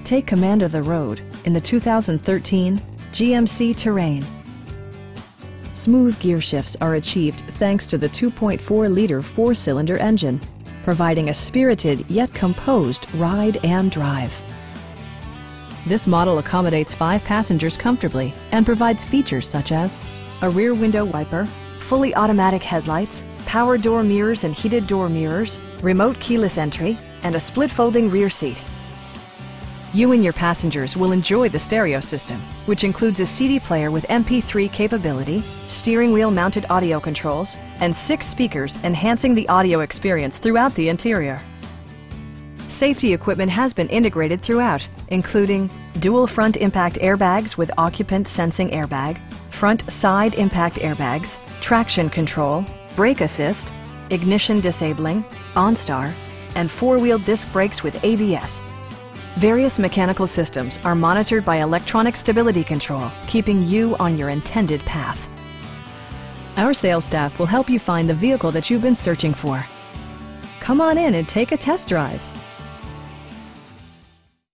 Take command of the road in the 2013 GMC Terrain. Smooth gear shifts are achieved thanks to the 2.4-liter four-cylinder engine, providing a spirited yet composed ride and drive. This model accommodates 5 passengers comfortably and provides features such as a rear window wiper, fully automatic headlights, power door mirrors and heated door mirrors, remote keyless entry, and a split folding rear seat. You and your passengers will enjoy the stereo system, which includes a CD player with MP3 capability, steering wheel mounted audio controls, and 6 speakers enhancing the audio experience throughout the interior. Safety equipment has been integrated throughout, including dual front impact airbags with occupant sensing airbag, front side impact airbags, traction control, brake assist, ignition disabling, OnStar, and 4-wheel disc brakes with ABS. Various mechanical systems are monitored by electronic stability control, keeping you on your intended path. Our sales staff will help you find the vehicle that you've been searching for. Come on in and take a test drive.